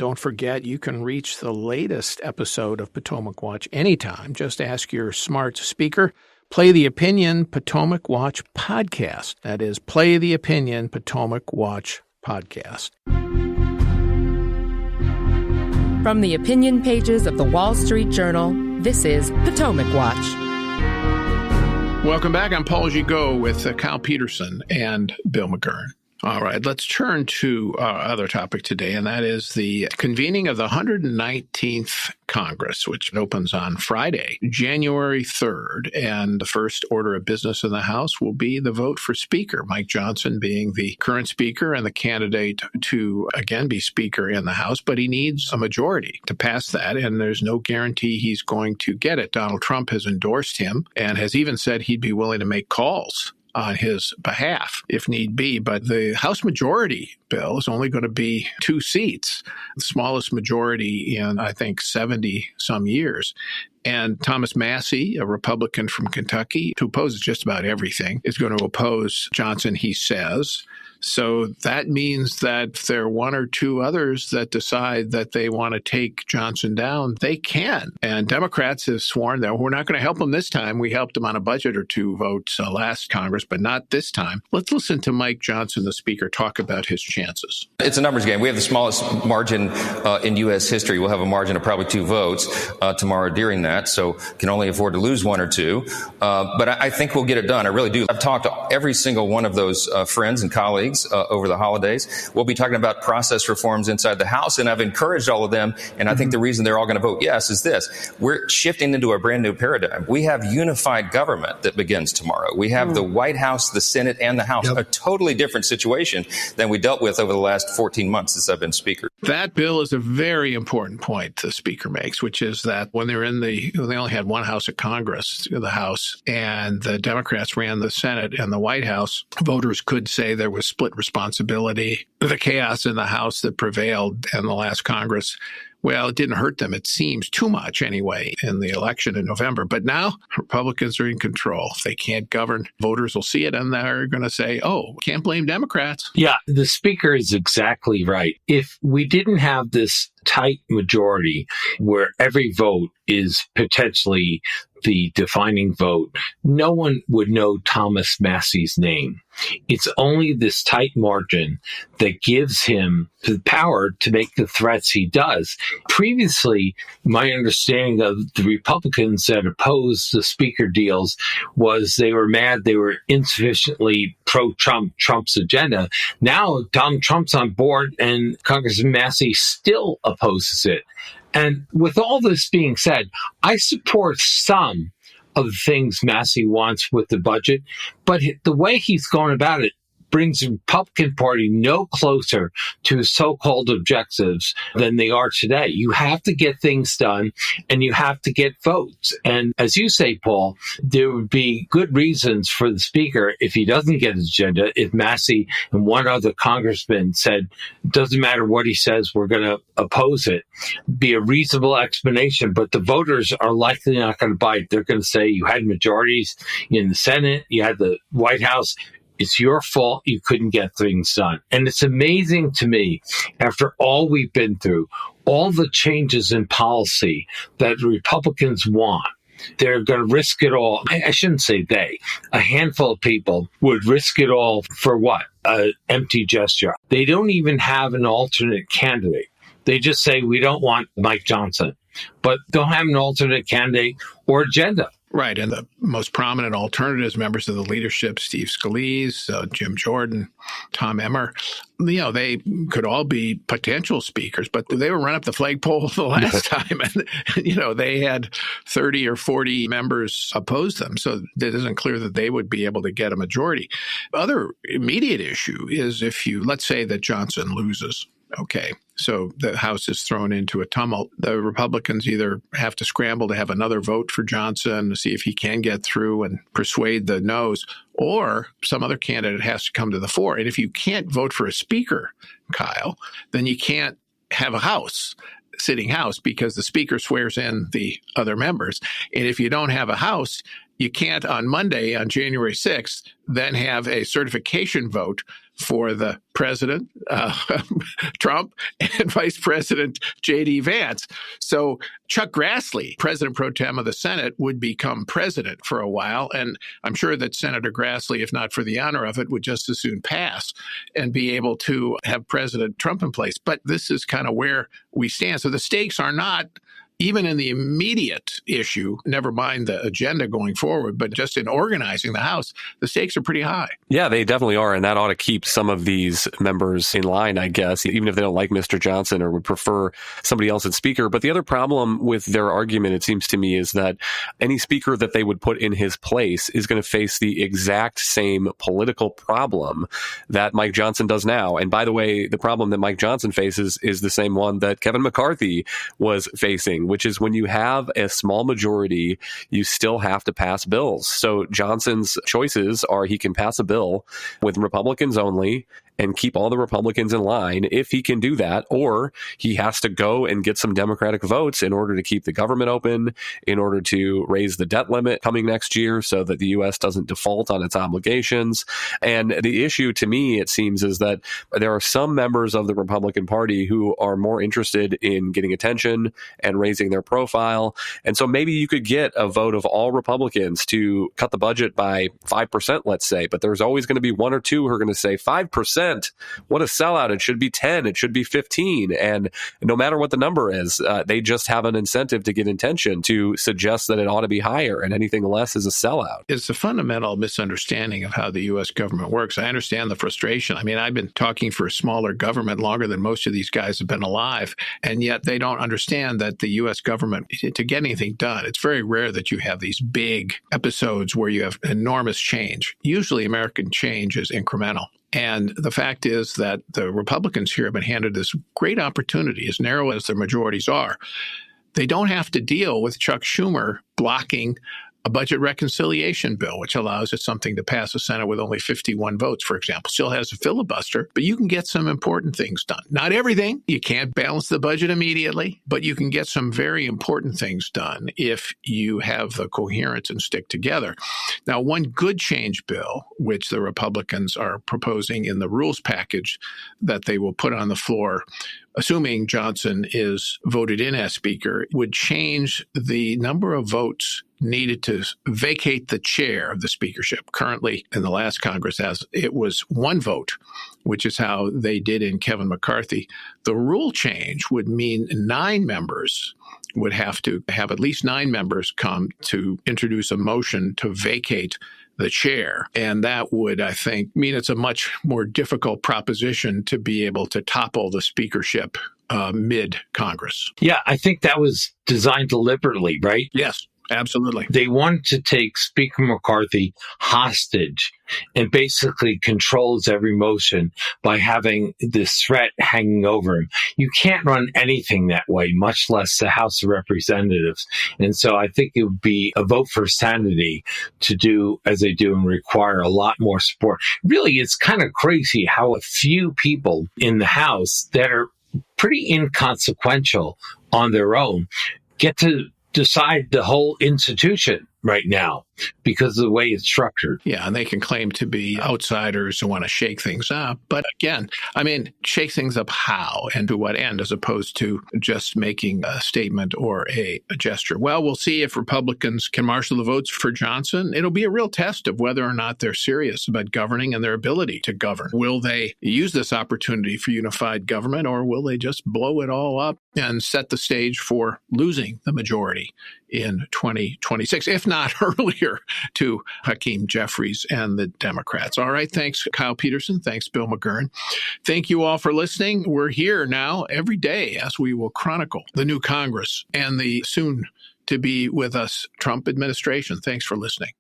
Don't forget, you can reach the latest episode of Potomac Watch anytime. Just ask your smart speaker, play the Opinion Potomac Watch podcast. That is, play the Opinion Potomac Watch podcast. From the opinion pages of the Wall Street Journal, this is Potomac Watch. Welcome back. I'm Paul Gigot with Kyle Peterson and Bill McGurn. All right, let's turn to our other topic today, and that is the convening of the 119th Congress, which opens on Friday, January 3rd. And the first order of business in the House will be the vote for Speaker, Mike Johnson being the current Speaker and the candidate to, again, be Speaker in the House. But he needs a majority to pass that, and there's no guarantee he's going to get it. Donald Trump has endorsed him and has even said he'd be willing to make calls on his behalf, if need be. But the House majority, Bill, is only going to be 2 seats, the smallest majority in, I think, 70-some years. And Thomas Massey, a Republican from Kentucky, who opposes just about everything, is going to oppose Johnson, he says. So that means that if there are 1 or 2 others that decide that they want to take Johnson down, they can. And Democrats have sworn that we're not going to help them this time. We helped them on a budget or 2 votes last Congress, but not this time. Let's listen to Mike Johnson, the Speaker, talk about his chances. It's a numbers game. We have the smallest margin in U.S. history. We'll have a margin of probably 2 votes tomorrow during that, so can only afford to lose 1 or 2. But I think we'll get it done. I really do. I've talked to every single one of those friends and colleagues over the holidays. We'll be talking about process reforms inside the House, and I've encouraged all of them, and I think the reason they're all going to vote yes is this. We're shifting into a brand new paradigm. We have unified government that begins tomorrow. We have the White House, the Senate, and the House, a totally different situation than we dealt with over the last 14 months since I've been Speaker. That, Bill, is a very important point the Speaker makes, which is that when they only had 1 House of Congress, the House, and the Democrats ran the Senate and the White House, voters could say there was split responsibility. The chaos in the House that prevailed in the last Congress, well, it didn't hurt them, it seems, too much anyway, in the election in November. But now Republicans are in control. If they can't govern, voters will see it, and they're going to say, oh, can't blame Democrats. Yeah, the Speaker is exactly right. If we didn't have this tight majority where every vote is potentially the defining vote, no one would know Thomas Massey's name. It's only this tight margin that gives him the power to make the threats he does. Previously, my understanding of the Republicans that opposed the Speaker deals was they were mad they were insufficiently pro-Trump, Trump's agenda. Now, Donald Trump's on board and Congressman Massey still opposes it. And with all this being said, I support some of the things Massey wants with the budget, but the way he's going about it brings the Republican Party no closer to his so-called objectives than they are today. You have to get things done, and you have to get votes. And as you say, Paul, there would be good reasons for the Speaker, if he doesn't get his agenda, if Massey and 1 other congressman said, doesn't matter what he says, we're going to oppose it, be a reasonable explanation. But the voters are likely not going to bite. They're going to say, you had majorities in the Senate, you had the White House, it's your fault you couldn't get things done. And it's amazing to me, after all we've been through, all the changes in policy that the Republicans want, they're going to risk it all. I shouldn't say they. A handful of people would risk it all for what? An empty gesture. They don't even have an alternate candidate. They just say, we don't want Mike Johnson, but don't have an alternate candidate or agenda. Right. And the most prominent alternatives, members of the leadership, Steve Scalise, Jim Jordan, Tom Emmer, they could all be potential speakers, but they were run up the flagpole the last time. And, they had 30 or 40 members oppose them. So it isn't clear that they would be able to get a majority. Other immediate issue is let's say that Johnson loses. Okay, so the House is thrown into a tumult. The Republicans either have to scramble to have another vote for Johnson to see if he can get through and persuade the noes, or some other candidate has to come to the fore. And if you can't vote for a speaker, Kyle, then you can't have a sitting House, because the speaker swears in the other members. And if you don't have a House, you can't on Monday, on January 6th, then have a certification vote for the president, Trump, and Vice President J.D. Vance. So Chuck Grassley, President pro tem of the Senate, would become president for a while. And I'm sure that Senator Grassley, if not for the honor of it, would just as soon pass and be able to have President Trump in place. But this is kind of where we stand. So the stakes are not even in the immediate issue, never mind the agenda going forward, but just in organizing the House, the stakes are pretty high. Yeah, they definitely are. And that ought to keep some of these members in line, I guess, even if they don't like Mr. Johnson or would prefer somebody else as speaker. But the other problem with their argument, it seems to me, is that any speaker that they would put in his place is going to face the exact same political problem that Mike Johnson does now. And by the way, the problem that Mike Johnson faces is the same one that Kevin McCarthy was facing, which is when you have a small majority, you still have to pass bills. So Johnson's choices are he can pass a bill with Republicans only and keep all the Republicans in line if he can do that, or he has to go and get some Democratic votes in order to keep the government open, in order to raise the debt limit coming next year so that the U.S. doesn't default on its obligations. And the issue to me, it seems, is that there are some members of the Republican Party who are more interested in getting attention and raising their profile. And so maybe you could get a vote of all Republicans to cut the budget by 5%, let's say, but there's always going to be one or two who are going to say 5%. What a sellout. It should be 10. It should be 15. And no matter what the number is, they just have an incentive to get attention to suggest that it ought to be higher, and anything less is a sellout. It's a fundamental misunderstanding of how the U.S. government works. I understand the frustration. I mean, I've been talking for a smaller government longer than most of these guys have been alive, and yet they don't understand that the U.S. government, to get anything done, it's very rare that you have these big episodes where you have enormous change. Usually American change is incremental. And the fact is that the Republicans here have been handed this great opportunity, as narrow as their majorities are. They don't have to deal with Chuck Schumer blocking a budget reconciliation bill, which allows it something to pass the Senate with only 51 votes, for example. Still has a filibuster, but you can get some important things done. Not everything. You can't balance the budget immediately, but you can get some very important things done if you have the coherence and stick together. Now, one good change bill, which the Republicans are proposing in the rules package that they will put on the floor, assuming Johnson is voted in as Speaker, would change the number of votes needed to vacate the chair of the speakership. Currently, in the last Congress, as it was one vote, which is how they did in Kevin McCarthy. The rule change would mean 9 members would have to have at least 9 members come to introduce a motion to vacate the chair. And that would, I think, mean it's a much more difficult proposition to be able to topple the speakership mid-Congress. Yeah, I think that was designed deliberately, right? Yes. Absolutely. They wanted to take Speaker McCarthy hostage and basically control his every motion by having this threat hanging over him. You can't run anything that way, much less the House of Representatives. And so I think it would be a vote for sanity to do as they do and require a lot more support. Really, it's kind of crazy how a few people in the House that are pretty inconsequential on their own get to decide the whole institution right now because of the way it's structured. Yeah, and they can claim to be outsiders who want to shake things up. But again, I mean, shake things up how and to what end, as opposed to just making a statement or a gesture. Well, we'll see if Republicans can marshal the votes for Johnson. It'll be a real test of whether or not they're serious about governing and their ability to govern. Will they use this opportunity for unified government, or will they just blow it all up and set the stage for losing the majority in 2026, if not earlier, to Hakeem Jeffries and the Democrats? All right. Thanks, Kyle Peterson. Thanks, Bill McGurn. Thank you all for listening. We're here now every day as we will chronicle the new Congress and the soon to be with us Trump administration. Thanks for listening.